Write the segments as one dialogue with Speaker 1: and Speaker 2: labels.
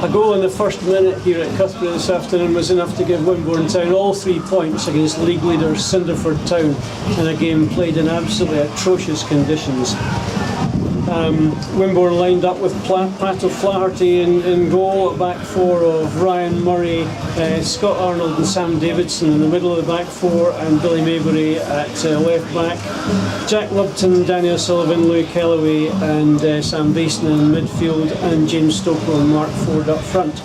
Speaker 1: A goal in the first minute here at Cuthbury this afternoon was enough to give Wimborne Town all 3 points against league leaders Cinderford Town in a game played in absolutely atrocious conditions. Wimborne lined up with Pat O'Flaherty in goal, at back four of Ryan Murray, Scott Arnold and Sam Davidson in the middle of the back four, and Billy Maybury at left back. Jack Lupton, Daniel Sullivan, Louis Kellaway and Sam Basin in midfield, and James Stokely and Mark Ford up front.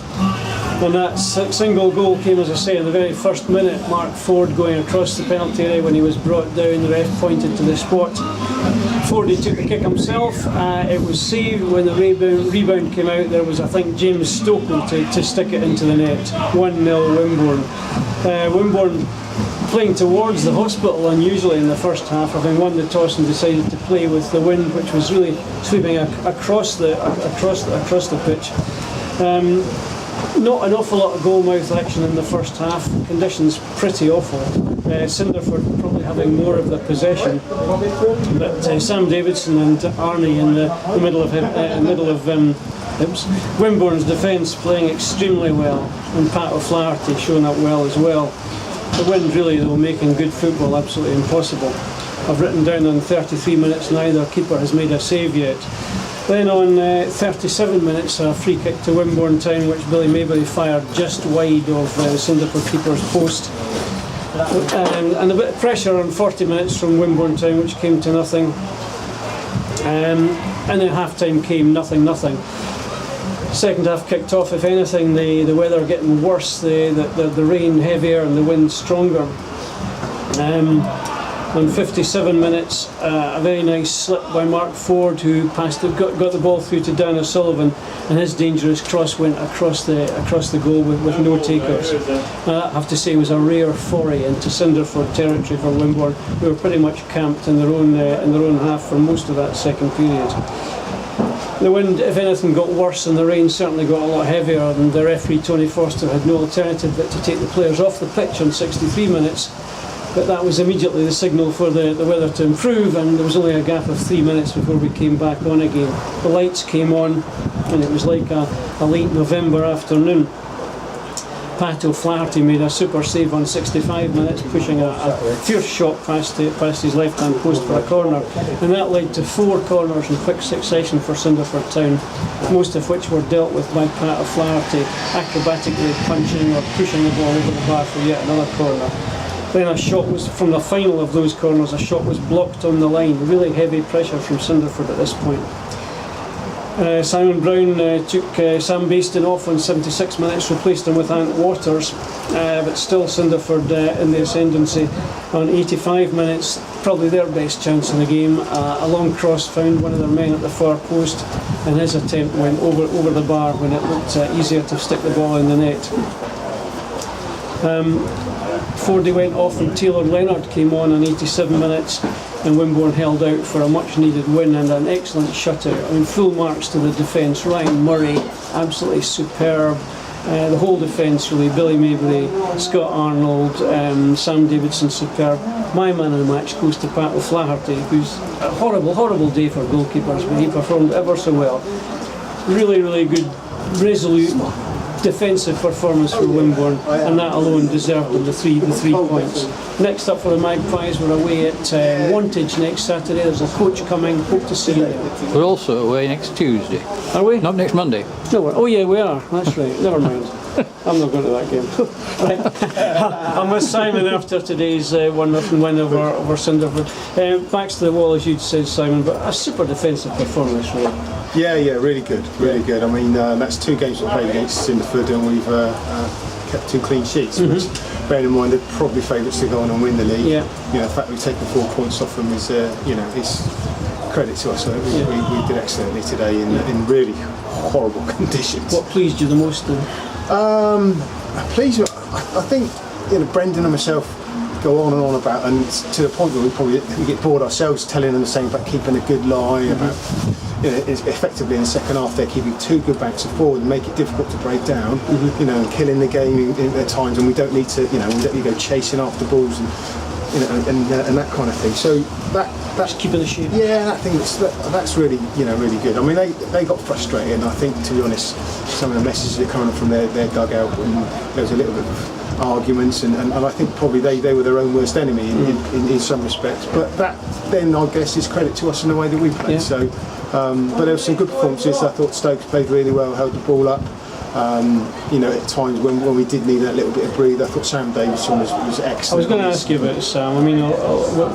Speaker 1: And that single goal came, as I say, in the very first minute. Mark Ford going across the penalty area when he was brought down, the ref pointed to the spot. Fordy took the kick himself, it was saved. When the rebound came out, there was, I think, James Stokely to stick it into the net. 1-0 Wimborne. Wimborne playing towards the hospital unusually in the first half, having won the toss and decided to play with the wind, which was really sweeping across the pitch. Not an awful lot of goal-mouth action in the first half. Conditions pretty awful. Cinderford probably having more of the possession, but Sam Davidson and Arnie in the middle of Wimborne's defence playing extremely well, and Pat O'Flaherty showing up well as well. The wind really, though, making good football absolutely impossible. I've written down on 33 minutes neither keeper has made a save yet. Then on 37 minutes, a free kick to Wimborne Town, which Billy Maybury fired just wide of the Cinderford keeper's post. And a bit of pressure on 40 minutes from Wimborne Town, which came to nothing. And then half-time came, nothing. Second half kicked off, if anything, the weather getting worse, the rain heavier and the wind stronger. On 57 minutes, a very nice slip by Mark Ford, who got the ball through to Daniel Sullivan, and his dangerous cross went across the goal with no takers. I have to say, was a rare foray into Cinderford territory for Wimborne, who were pretty much camped in their own half for most of that second period. The wind, if anything, got worse, and the rain certainly got a lot heavier, and the referee Tony Forster had no alternative but to take the players off the pitch on 63 minutes. But that was immediately the signal for the weather to improve, and there was only a gap of 3 minutes before we came back on again. The lights came on, and it was like a late November afternoon. Pat O'Flaherty made a super save on 65 minutes, pushing a fierce shot past his left-hand post for a corner, and that led to 4 corners in quick succession for Cinderford Town, most of which were dealt with by Pat O'Flaherty, acrobatically punching or pushing the ball over the bar for yet another corner. Then a shot was, from the final of those corners, a shot was blocked on the line. Really heavy pressure from Cinderford at this point. Simon Brown took Sam Basin off on 76 minutes, replaced him with Ant Waters, but still Cinderford in the ascendancy. On 85 minutes, probably their best chance in the game, a long cross found one of their men at the far post, and his attempt went over the bar when it looked easier to stick the ball in the net. Fordy went off and Taylor Leonard came on 87 minutes, and Wimborne held out for a much needed win and an excellent shutout. I mean, full marks to the defence. Ryan Murray, absolutely superb. The whole defence really, Billy Maybury, Scott Arnold, Sam Davidson, superb. My man of the match goes to Pat O'Flaherty, who's a horrible day for goalkeepers, but he performed ever so well. Really good, resolute defensive performance for Wimborne, and that alone deserved them the three points. Next up for the Magpies, we're away at Wantage next Saturday. There's a coach coming, hope to see you.
Speaker 2: We're also away next Tuesday.
Speaker 1: Are we?
Speaker 2: Not next Monday.
Speaker 1: No, oh yeah, we are, that's right, never mind. I'm not going to that game. Right. I'm with Simon after today's 1-0 win over Cinderford. Backs to the wall, as you'd said, Simon, but a super defensive performance, really.
Speaker 3: Yeah, really good. Good. I mean, that's 2 games we played against Cinderford, and we've kept 2 clean sheets, which, bearing in mind, they're probably favourites to go on and win the league. Yeah. You know, the fact we've taken 4 points off them is, is credit to us. So we did excellently today in really horrible conditions.
Speaker 1: What pleased you the most, then?
Speaker 3: Pleased. I think Brendan and myself go on and on about, and to the point where we get bored ourselves telling them the same about keeping a good lie, about effectively in the second half they're keeping 2 good backs forward and make it difficult to break down, and killing the game at times, and we don't need to go chasing after balls, and and that kind of thing. So that's
Speaker 1: keeping the shape.
Speaker 3: Yeah, I think that's really really good. I mean, they got frustrated, and I think, to be honest, some of the messages that coming from their dugout, and there was a little bit of arguments, and I think probably they were their own worst enemy in some respects. But that then, I guess, is credit to us in the way that we played.
Speaker 1: Yeah.
Speaker 3: So, but there were some good performances. I thought Stokes played really well, held the ball up. At times when we did need that little bit of breathe, I thought Sam Davison was excellent.
Speaker 1: I was going to ask you about Sam. I mean,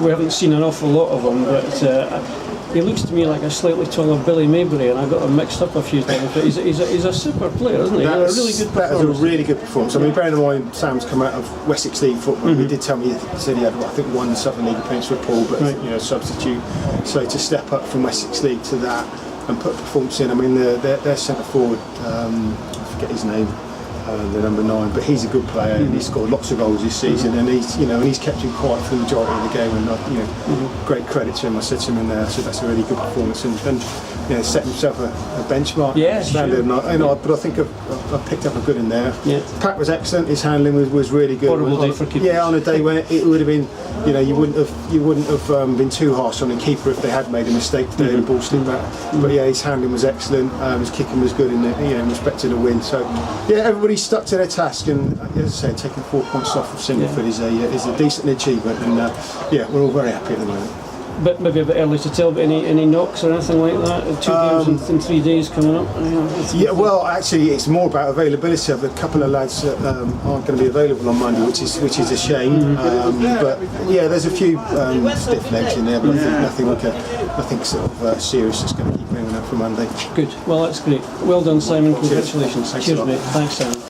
Speaker 1: we haven't seen an awful lot of him, but he looks to me like a slightly taller Billy Maybury, and I got him mixed up a few times. But he's a super player, isn't he? A really good performance.
Speaker 3: That was a really good performance. I mean, bearing in mind Sam's come out of Wessex League football. He did tell me, he said he had, I think, one Southern League appearance for Paul, but substitute. So to step up from Wessex League to that and put a performance in. I mean, their centre forward, I forget his name, the number 9, but he's a good player and he's scored lots of goals this season, and he's kept him quiet for the majority of the game, and great credit to him. I said to him in there, I said that's a really good performance, and set himself a benchmark.
Speaker 1: Yeah,
Speaker 3: standard.
Speaker 1: sure.
Speaker 3: But I think I picked up a good in there.
Speaker 1: Yeah.
Speaker 3: Pat was excellent. His handling was really good.
Speaker 1: Horrible day for keepers.
Speaker 3: Yeah, on a day when it would have been, you wouldn't have been too harsh on the keeper if they had made a mistake today and the ball slipped back. But yeah, his handling was excellent. His kicking was good in respect to the win. So yeah, everybody stuck to their task, and as I say, taking 4 points off of Cinderford is a decent achievement, and we're all very happy at the moment.
Speaker 1: But maybe a bit early to tell, but any knocks or anything like that? 2 games in 3 days coming up?
Speaker 3: Yeah, well, actually, it's more about availability. I've a couple of lads that aren't going to be available on Monday, which is a shame. But yeah, there's a few stiff legs in there, but I think nothing sort of serious that's going to keep moving up for Monday.
Speaker 1: Good. Well, that's great. Well done, Simon. Congratulations.
Speaker 3: Cheers.
Speaker 1: Cheers, mate. Thanks, Simon.